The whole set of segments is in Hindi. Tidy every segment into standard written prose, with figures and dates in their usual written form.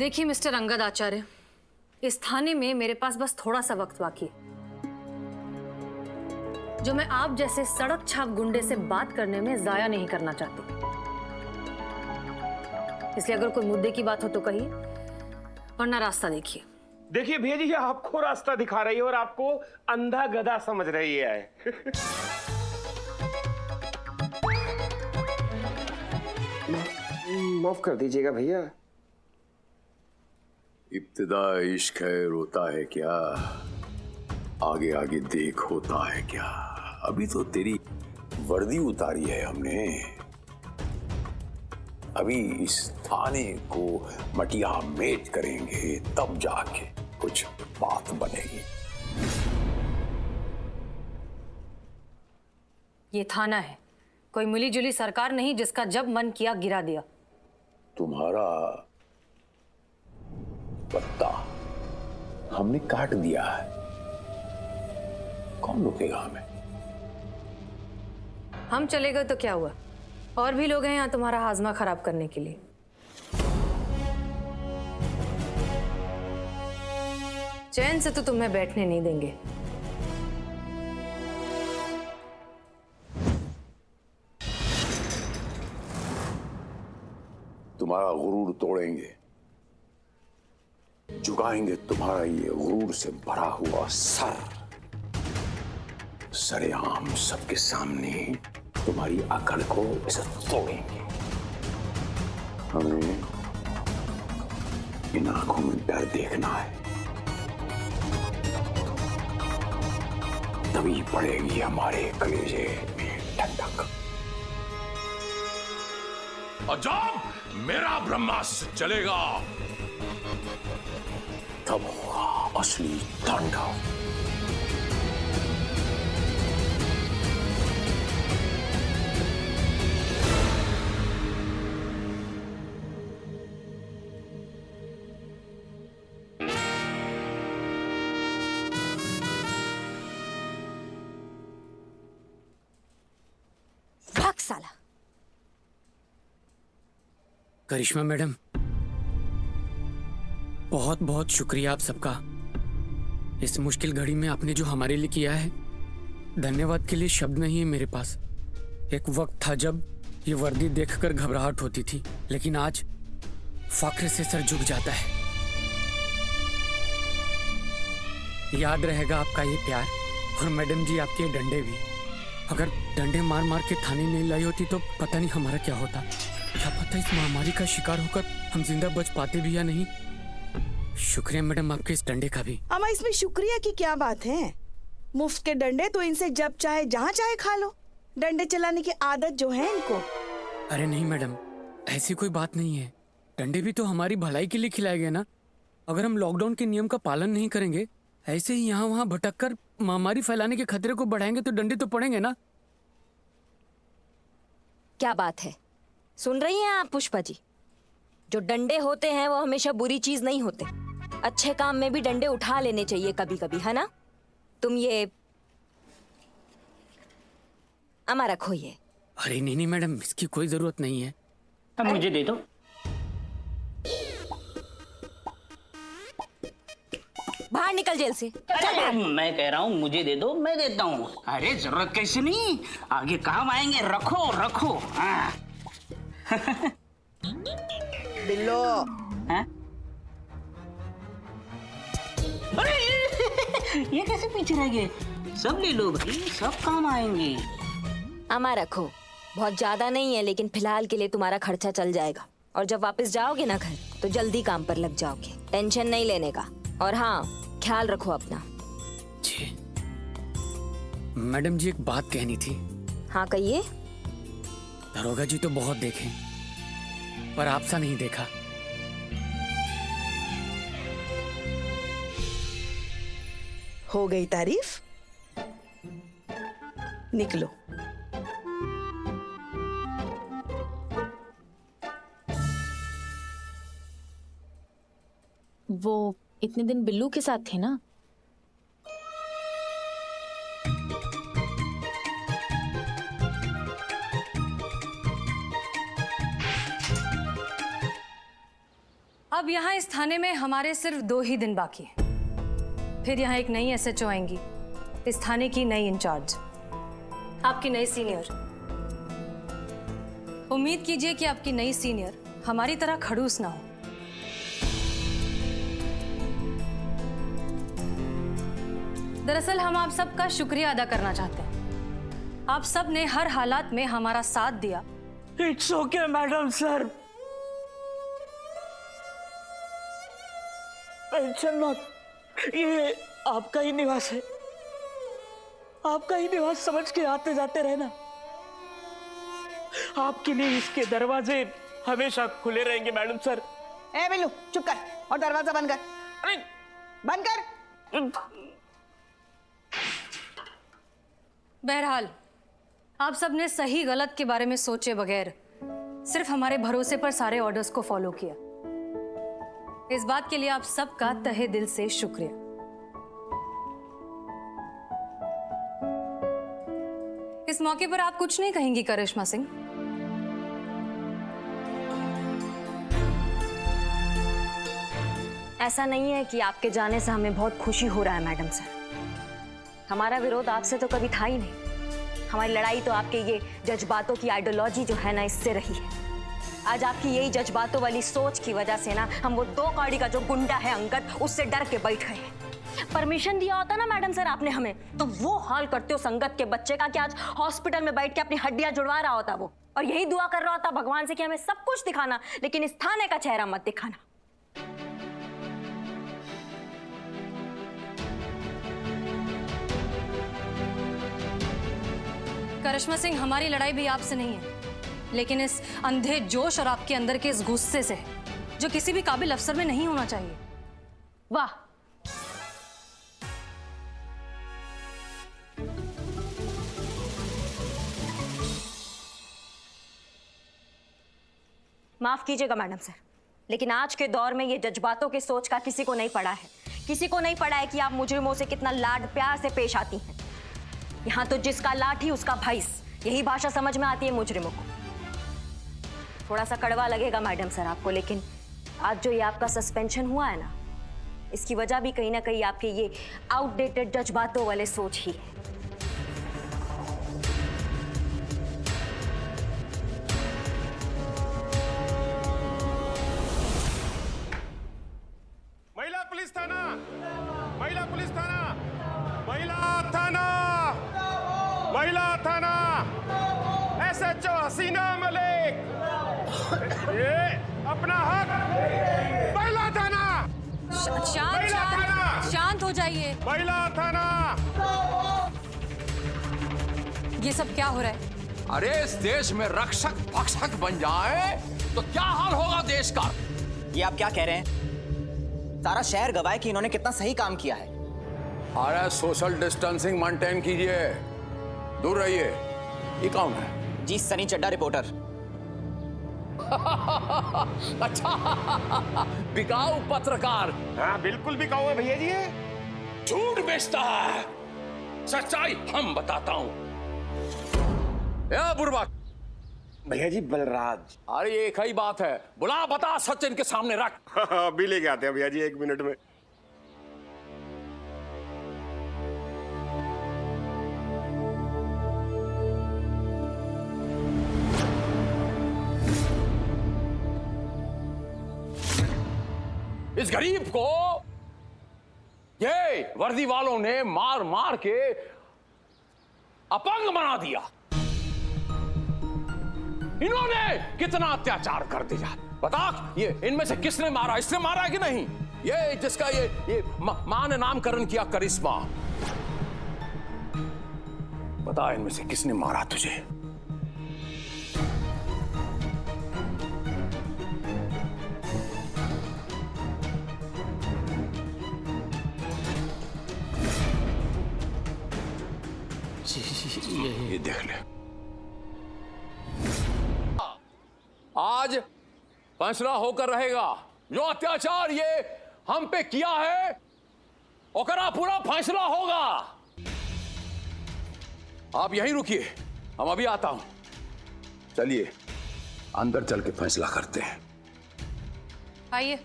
देखिए मिस्टर अंगद आचार्य, इस थाने में मेरे पास बस थोड़ा सा वक्त बाकी है, जो मैं आप जैसे सड़क छाप गुंडे से बात करने में जाया नहीं करना चाहती। इसलिए अगर कोई मुद्दे की बात हो तो कहिए, वरना रास्ता देखिए। देखिए भैया जी, ये आपको रास्ता दिखा रही है और आपको अंधा गधा समझ रही है। माफ कर दीजिएगा भैया। इब्तिदा इश्क है रोता है क्या, आगे आगे देख होता है क्या। अभी तो तेरी वर्दी उतारी है हमने, अभी इस थाने को मटिया मेट करेंगे तब जाके कुछ बात बनेगी। ये थाना है, कोई मिली जुली सरकार नहीं जिसका जब मन किया गिरा दिया। तुम्हारा पत्ता हमने काट दिया है, कौन रोकेगा हमें? हम चले गए तो क्या हुआ, और भी लोग हैं यहाँ तुम्हारा हाजमा खराब करने के लिए। चैन से तो तुम्हें बैठने नहीं देंगे। तुम्हारा गुरूर तोड़ेंगे, झुकाएंगे तुम्हारा ये गुरूर से भरा हुआ सर, सरेआम सबके सामने तुम्हारी अकड़ को इसे तोड़ेंगे। हमें इन आंखों में डर देखना है, तभी पड़ेगी हमारे कलेजे में ठंडक। और जब मेरा ब्रह्मास्त्र चलेगा तब होगा असली तांडव। भाग साला। करिश्मा मैडम, बहुत बहुत शुक्रिया आप सबका। इस मुश्किल घड़ी में आपने जो हमारे लिए किया है, धन्यवाद के लिए शब्द नहीं है मेरे पास। एक वक्त था जब ये वर्दी देखकर घबराहट होती थी, लेकिन आज फख्र से सर झुक जाता है। याद रहेगा आपका ये प्यार, और मैडम जी आपके ये डंडे भी। अगर डंडे मार मार के थाने नहीं लाई होती तो पता नहीं हमारा क्या होता। क्या पता इस महामारी का शिकार होकर हम जिंदा बच पाते भी या नहीं। शुक्रिया मैडम आपके इस डंडे का भी। अम्मा, इसमें शुक्रिया की क्या बात है? मुफ्त के डंडे तो इनसे जब चाहे जहाँ चाहे खा लो। डंडे चलाने की आदत जो है इनको। अरे नहीं मैडम, ऐसी कोई बात नहीं है। डंडे भी तो हमारी भलाई के लिए खिलाए गए ना। अगर हम लॉकडाउन के नियम का पालन नहीं करेंगे, ऐसे ही यहाँ वहाँ भटक कर महामारी फैलाने के खतरे को बढ़ाएंगे तो डंडे तो पड़ेंगे ना। क्या बात है, सुन रही हैं आप पुष्पा जी? जो डंडे होते हैं वो हमेशा बुरी चीज नहीं होते। अच्छे काम में भी डंडे उठा लेने चाहिए कभी कभी, है ना? तुम ये अमा रखो ये। अरे नहीं नहीं मैडम, इसकी कोई जरूरत नहीं है। अब मुझे दे दो। बाहर निकल जेल से। अरे मैं कह रहा हूँ मुझे दे दो, मैं देता हूँ। अरे जरूरत कैसे नहीं, आगे काम आएंगे। रखो रखो। बिल्लो। हाँ? अरे ये कैसे पीछे रह गए? सब ले लो भाई, सब काम आएंगे। अमा रखो, बहुत ज्यादा नहीं है, लेकिन फिलहाल के लिए तुम्हारा खर्चा चल जाएगा। और जब वापस जाओगे ना घर तो जल्दी काम पर लग जाओगे। टेंशन नहीं लेने का। और हाँ, ख्याल रखो अपना। जी मैडम जी, एक बात कहनी थी। हाँ कहिए। दरोगा जी तो बहुत देखे, पर आपसा नहीं देखा। हो गई तारीफ? निकलो। वो इतने दिन बिल्लू के साथ थे ना? अब यहाँ इस थाने में हमारे सिर्फ 2 ही दिन बाकी हैं। फिर यहाँ एक नई एसएचओ आएंगी, इस थाने की नई इंचार्ज, आपकी नई सीनियर। उम्मीद कीजिए कि आपकी नई सीनियर हमारी तरह खड़ूस ना हो। दरअसल हम आप सबका शुक्रिया अदा करना चाहते हैं। आप सब ने हर हालात में हमारा साथ दिया। It's okay madam sir, tension मत, ये आपका ही निवास है, आपका ही निवास समझ के आते जाते रहना। आपके लिए इसके दरवाजे हमेशा खुले रहेंगे मैडम सर। ए बिल्लू चुप कर और दरवाजा बंद कर। अरे बंद कर। बहरहाल आप सब ने सही गलत के बारे में सोचे बगैर सिर्फ हमारे भरोसे पर सारे ऑर्डर्स को फॉलो किया। इस बात के लिए आप सबका तहे दिल से शुक्रिया। इस मौके पर आप कुछ नहीं कहेंगी करिश्मा सिंह? ऐसा नहीं है कि आपके जाने से हमें बहुत खुशी हो रहा है मैडम सर। हमारा विरोध आपसे तो कभी था ही नहीं। हमारी लड़ाई तो आपके ये जज्बातों की आइडियोलॉजी जो है ना, इससे रही है। आज आपकी यही जज्बातों वाली सोच की वजह से ना हम वो 2 कौड़ी का जो गुंडा है अंगद, उससे डर के बैठ गए हैं। परमिशन दिया होता ना मैडम सर आपने हमें, तो वो हाल करते हो संगत के बच्चे का कि आज हॉस्पिटल में बैठ के अपनी हड्डियां जुड़वा रहा होता वो, और यही दुआ कर रहा होता भगवान से कि हमें सब कुछ दिखाना, लेकिन इस थाने का चेहरा मत दिखाना। करिश्मा सिंह, हमारी लड़ाई भी आपसे नहीं है, लेकिन इस अंधे जोश और आपके अंदर के इस गुस्से से है, जो किसी भी काबिल अफसर में नहीं होना चाहिए। वाह! माफ कीजिएगा मैडम सर, लेकिन आज के दौर में ये जज्बातों की सोच का किसी को नहीं पड़ा है। किसी को नहीं पड़ा है कि आप मुजरिमों से कितना लाड प्यार से पेश आती हैं। यहाँ तो जिसका लाठी उसका भैंस, यही भाषा समझ में आती है मुजरिमों को। थोड़ा सा कड़वा लगेगा मैडम सर आपको, लेकिन आज जो ये आपका सस्पेंशन हुआ है ना, इसकी वजह भी कहीं ना कहीं आपके ये आउटडेटेड जज्बातों वाले सोच ही है। महिला पुलिस थाना, महिला पुलिस थाना, महिला थाना, महिला थाना, एसएचओ हसीना मलिक, ये अपना हक। महिला थाना, शांत हो जाइए। महिला थाना। ये सब क्या हो रहा है? अरे इस देश में रक्षक भक्षक बन जाए तो क्या हाल होगा देश का? ये आप क्या कह रहे हैं? सारा शहर गवाह है कि इन्होंने कितना सही काम किया है। अरे सोशल डिस्टेंसिंग मेंटेन कीजिए, दूर रहिए। ये कौन है? जी सनी चड्डा रिपोर्टर। अच्छा, बिकाऊ पत्रकार। हाँ बिल्कुल बिकाऊ है भैया जी ये। झूठ बेचता है, सच्चाई हम बताता हूं। बुरबक भैया जी बलराज। अरे एक ही बात है, बुला बता सच इनके सामने रख। अभी लेके आते हैं भैया जी, 1 मिनट में। इस गरीब को ये वर्दी वालों ने मार मार के अपंग बना दिया। इन्होंने कितना अत्याचार कर दिया। बता, ये इनमें से किसने मारा? इसने मारा है कि नहीं? ये जिसका ये मां ने नामकरण किया करिश्मा, बता इनमें से किसने मारा तुझे? ये देख ले। आज फैसला होकर रहेगा। जो अत्याचार ये हम पे किया है, ओकरा पूरा फैसला होगा। आप यहीं रुकिए, हम अभी आता हूं। चलिए अंदर चल के फैसला करते हैं। आइए।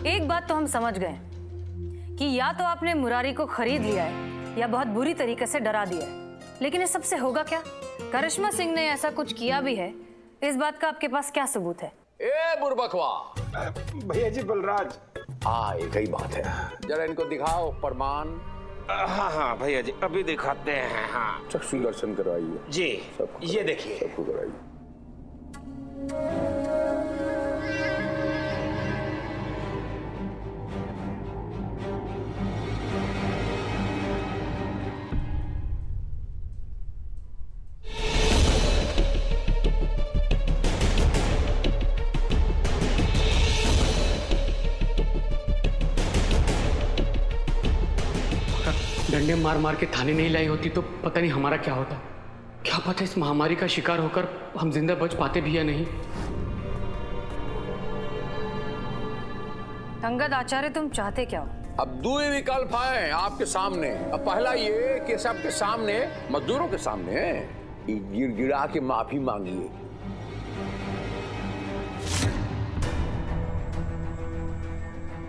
एक बात तो हम समझ गए कि या तो आपने मुरारी को खरीद लिया है या बहुत बुरी तरीके से डरा दिया है। लेकिन इस सबसे होगा क्या? करिश्मा सिंह ने ऐसा कुछ किया भी है, इस बात का आपके पास क्या सबूत है? ए बुरबकवा, भैया जी बलराज। हाँ एक ही बात है, जरा इनको दिखाओ प्रमाण। हाँ हाँ भैया जी अभी दिखाते हैं। हाँ चक्षु दर्शन करवाइए जी, सबको ये देखिए। सबको कराइए। डंडे मार मार के थाने नहीं लाई होती तो पता नहीं हमारा क्या होता। क्या पता इस महामारी का शिकार होकर हम जिंदा बच पाते भी या नहीं। अंगद आचार्य, तुम चाहते क्या हो? अब दो ही विकल्प हैं आपके सामने। अब पहला ये कि सबके सामने, मजदूरों के सामने गिड़गिड़ा के माफी मांगिए।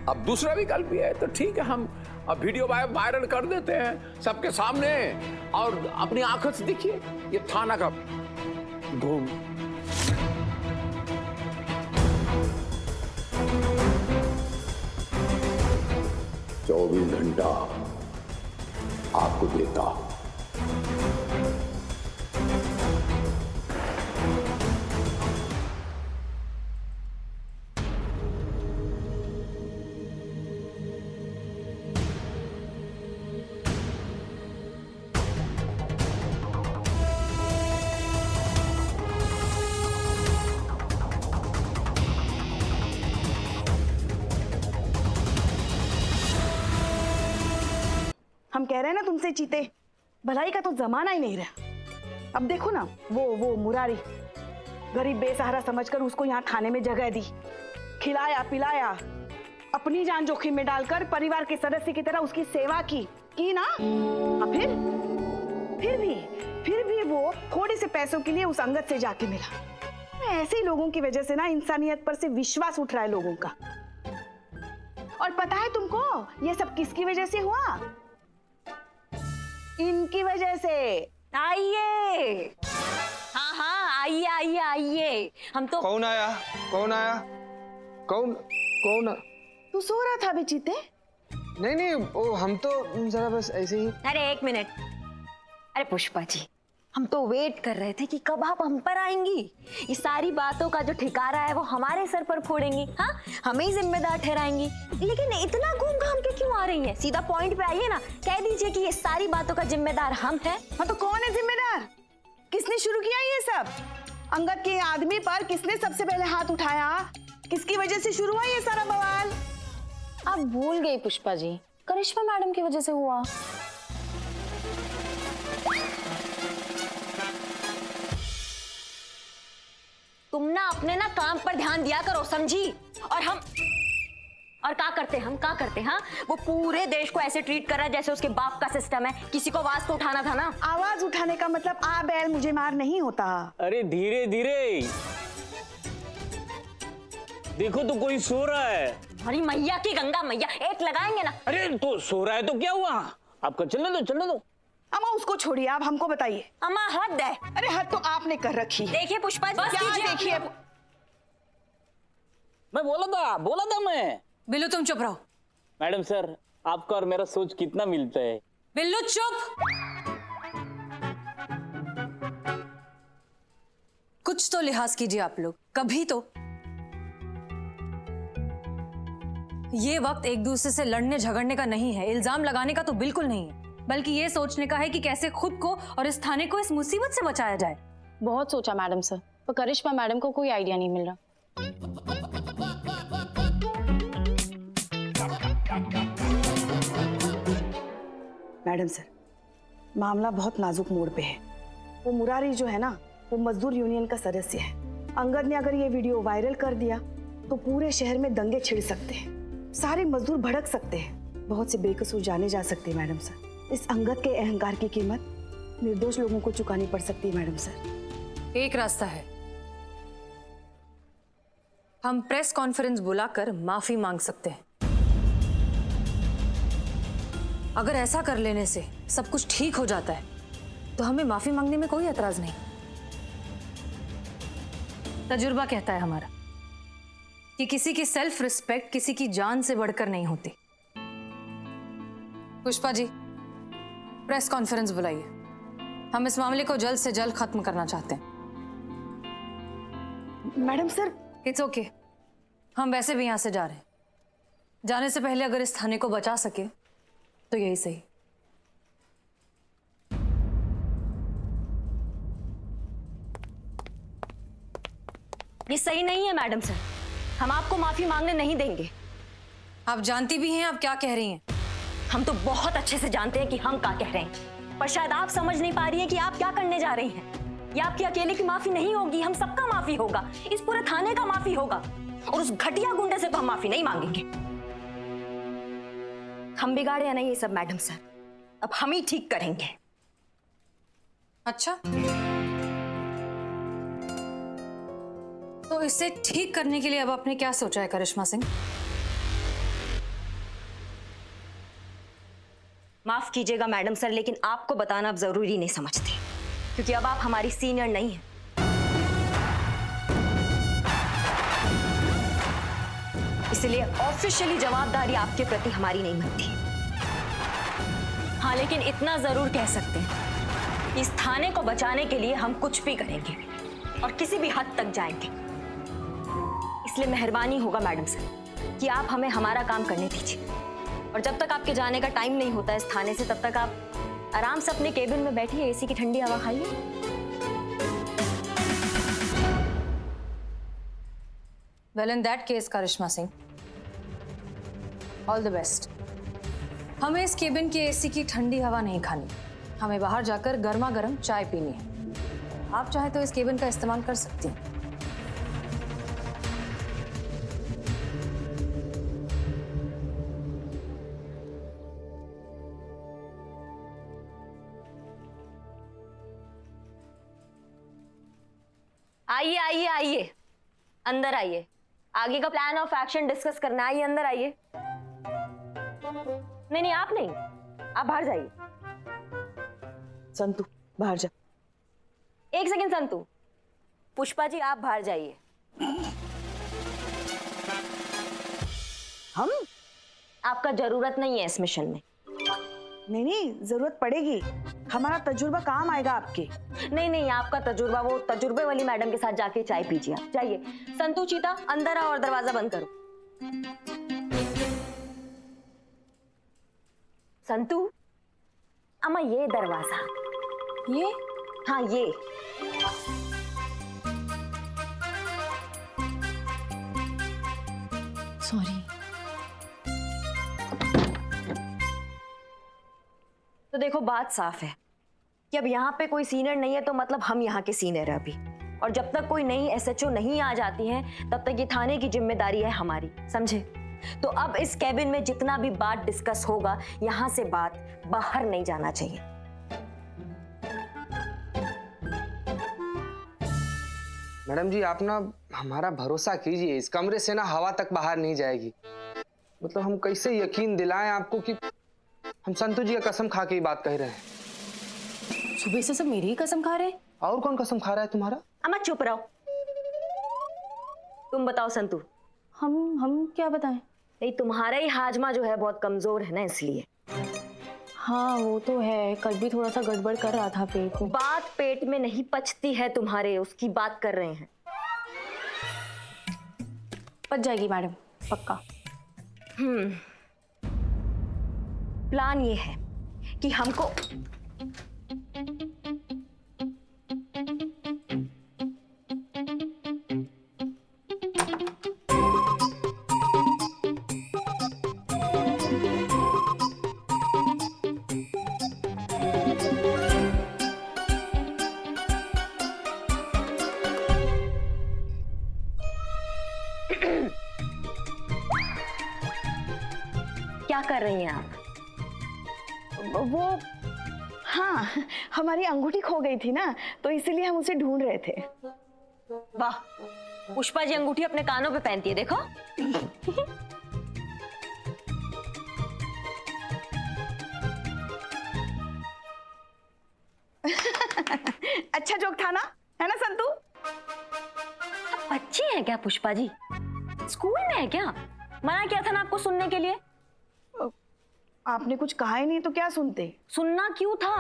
अब दूसरा विकल्प भी है तो ठीक है, हम अब वीडियो वायरल कर देते हैं सबके सामने और अपनी आंखों से देखिए ये थाना का धूम। चौबीस घंटा आपको देता। हम कह रहे हैं ना तुमसे चीते, भलाई का तो जमाना ही नहीं रहा। अब देखो ना, वो मुरारी गरीब बेसहारा समझकर उसको यहाँ थाने में जगह दी, खिलाया पिलाया, अपनी जान जोखिम में डालकर परिवार के सदस्य की तरह उसकी सेवा की ना। और फिर भी वो थोड़े से पैसों के लिए उस अंगद से जाके मिला। ऐसे ही लोगों की वजह से ना इंसानियत पर से विश्वास उठ रहा है लोगों का। और पता है तुमको ये सब किसकी वजह से हुआ? इनकी वजह से। आइए, हाँ हाँ आइए आइए आइए। हम तो कौन आया? कौन आया? कौन? तू सो रहा था बेचीते? नहीं वो हम तो जरा बस ऐसे ही। अरे एक मिनट, अरे पुष्पा जी, हम तो वेट कर रहे थे कि कब आप हम पर आएंगी। ये सारी बातों का जो ठिकारा है वो हमारे सर पर फोड़ेंगी, हाँ हमें ही जिम्मेदार ठहराएंगी। लेकिन इतना घूम घाम के क्यों आ रही हैं? सीधा पॉइंट पे आइए ना, कह दीजिए कि ये सारी बातों का जिम्मेदार हम हैं। हाँ तो कौन है जिम्मेदार? किसने शुरू किया ये सब? अंगद के आदमी पर किसने सबसे पहले हाथ उठाया? किसकी वजह से शुरू हुआ ये सारा बवाल? आप भूल गई पुष्पा जी, करिश्मा मैडम की वजह से हुआ। तुम ना अपने ना काम पर ध्यान दिया करो, समझी? और क्या करते हाँ? वो पूरे देश को ऐसे ट्रीट कर रहा है जैसे उसके बाप का सिस्टम है। किसी को आवाज तो उठाना था ना। आवाज उठाने का मतलब आ बैल मुझे मार नहीं होता। अरे धीरे धीरे देखो तो कोई सो रहा है। हरी मैया की गंगा मैया, एक लगाएंगे ना। अरे तो सो रहा है तो क्या हुआ? आपका चलने दो। अम्मा उसको छोड़िए, आप हमको बताइए। अम्मा हद है। अरे हद तो आपने कर रखी है। देखिए पुष्पा जी, क्या देखिए? मैं बोला था मैं। बिल्लू तुम चुप रहो। मैडम सर, आपका और मेरा सोच कितना मिलता है। बिल्लू चुप। कुछ तो लिहाज कीजिए आप लोग, कभी तो। ये वक्त एक दूसरे से लड़ने झगड़ने का नहीं है, इल्जाम लगाने का तो बिल्कुल नहीं है, बल्कि ये सोचने का है कि कैसे खुद को और इस थाने को इस मुसीबत से बचाया जाए। बहुत सोचा मैडम सर, पर करिश्मा मैडम को कोई आइडिया नहीं मिल रहा। मैडम सर, मामला बहुत नाजुक मोड़ पे है। वो मुरारी जो है ना, वो मजदूर यूनियन का सदस्य है। अंगद ने अगर ये वीडियो वायरल कर दिया तो पूरे शहर में दंगे छिड़ सकते हैं, सारे मजदूर भड़क सकते हैं, बहुत से बेकसूर जाने जा सकते हैं। मैडम सर, इस अंगद के अहंकार की कीमत निर्दोष लोगों को चुकानी पड़ सकती है। मैडम सर, एक रास्ता है, हम प्रेस कॉन्फ्रेंस बुलाकर माफी मांग सकते हैं। अगर ऐसा कर लेने से सब कुछ ठीक हो जाता है तो हमें माफी मांगने में कोई एतराज नहीं। तजुर्बा कहता है हमारा कि किसी की सेल्फ रिस्पेक्ट किसी की जान से बढ़कर नहीं होती। पुष्पा जी, प्रेस कॉन्फ्रेंस बुलाइए। हम इस मामले को जल्द से जल्द खत्म करना चाहते हैं। मैडम सर, इट्स ओके, हम वैसे भी यहां से जा रहे हैं। जाने से पहले अगर इस थाने को बचा सके तो यही सही। ये सही नहीं है मैडम सर, हम आपको माफी मांगने नहीं देंगे। आप जानती भी हैं आप क्या कह रही हैं। हम तो बहुत अच्छे से जानते हैं कि हम क्या कह रहे हैं, पर शायद आप समझ नहीं पा रही हैं कि आप क्या करने जा रही हैं। ये आपकी अकेले की माफी नहीं होगी, हम सबका माफी होगा, इस पूरे थाने का माफी होगा, और उस घटिया गुंडे से तो हम माफी नहीं मांगेंगे। हम बिगाड़े या नहीं ये सब मैडम सर, अब हम ही ठीक करेंगे। अच्छा, तो इसे ठीक करने के लिए अब आपने क्या सोचा है करिश्मा सिंह? माफ कीजिएगा मैडम सर, लेकिन आपको बताना अब जरूरी नहीं समझते, क्योंकि अब आप हमारी सीनियर नहीं हैं। इसलिए ऑफिशियली जवाबदारी आपके प्रति हमारी नहीं बनती। हाँ, लेकिन इतना जरूर कह सकते हैं, इस थाने को बचाने के लिए हम कुछ भी करेंगे और किसी भी हद तक जाएंगे। इसलिए मेहरबानी होगा मैडम सर कि आप हमें हमारा काम करने दीजिए, और जब तक आपके जाने का टाइम नहीं होता इस थाने से, तब तक आप आराम से अपने केबिन में बैठिए, एसी की ठंडी हवा खाइए। Well, in that case Karishma Singh, all the best. हमें इस केबिन की एसी की ठंडी हवा नहीं खानी, हमें बाहर जाकर गर्मा गर्म चाय पीनी है। आप चाहे तो इस केबिन का इस्तेमाल कर सकती हैं। आइए आइए आइए, अंदर आइए, आगे का प्लान ऑफ एक्शन डिस्कस करना है। आइए अंदर आइए। नहीं नहीं, आप नहीं, आप बाहर जाइए। संतू, बाहर जा। एक सेकंड संतू, पुष्पा जी आप बाहर जाइए। हम? आपका जरूरत नहीं है इस मिशन में। नहीं नहीं, जरूरत पड़ेगी, हमारा तजुर्बा काम आएगा आपके। नहीं नहीं, आपका तजुर्बा वो तजुर्बे वाली मैडम के साथ जाके चाय पीजिए। आप जाइए। संतू, चीता, अंदर आओ और दरवाजा बंद करो। संतू, अम्मा ये दरवाजा, ये? हाँ ये। सॉरी। तो देखो, बात साफ है कि अब यहाँ पे कोई सीनियर नहीं है, तो मतलब हम यहाँ के सीनियर हैं अभी, और जब तक कोई नई एसएचओ नहीं आ जाती है तब तक ये थाने की जिम्मेदारी है हमारी, समझे? तो अब इस कैबिन में जितना भी बात डिस्कस होगा, यहाँ से बात बाहर नहीं जाना चाहिए। मैडम जी, आप ना हमारा भरोसा कीजिए, इस कमरे से ना हवा तक बाहर नहीं जाएगी। मतलब हम कैसे यकीन दिलाएं आपको कि हम संतू जी का कसम खा के ही बात कह रहे हैं। सुबह से सब मेरी ही कसम खा रहे हैं। और कौन कसम खा रहा है तुम्हारा? अम्मा चुप रहो। तुम बताओ संतू। हम क्या बताएं? नहीं, तुम्हारा ही हाजमा जो है बहुत कमजोर है ना, इसलिए। हाँ वो तो है, कल भी थोड़ा सा गड़बड़ कर रहा था पेट में। बात पेट में नहीं पचती है तुम्हारे, उसकी बात कर रहे हैं। पच जाएगी मैडम, पक्का। प्लान ये है कि हमको क्या कर रही हैं आप? वो, हाँ, हमारी अंगूठी खो गई थी ना, तो इसीलिए हम उसे ढूंढ रहे थे। वाह, पुष्पा जी अंगूठी अपने कानों पे पहनती है, देखो। अच्छा जोक था ना, है ना संतू? बच्ची है क्या पुष्पा जी? स्कूल में है क्या? मना किया था ना आपको सुनने के लिए। आपने कुछ कहा ही नहीं तो क्या सुनते? सुनना क्यों था?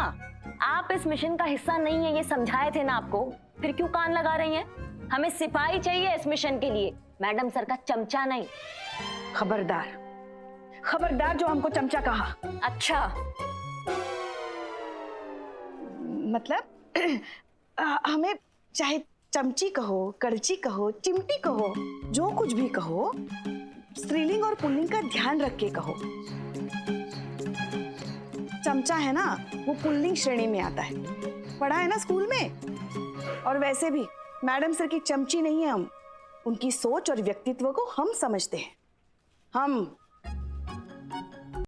आप इस मिशन का हिस्सा नहीं है ये समझाए थे ना आपको, फिर क्यों कान लगा रही हैं? हमें सिपाही चाहिए इस मिशन के लिए, मैडम सर का चमचा नहीं। खबरदार, खबरदार जो हमको चमचा कहा। अच्छा मतलब हमें चाहे चमची कहो, करची कहो, चिमटी कहो, जो कुछ भी कहो, स्त्रीलिंग और पुल्लिंग का ध्यान रख के कहो। चमचा है ना, वो पुल्लिंग श्रेणी में आता है, पढ़ा है ना स्कूल में। और वैसे भी मैडम सर की चमची नहीं है हम, उनकी सोच और व्यक्तित्व को हम समझते हैं। हम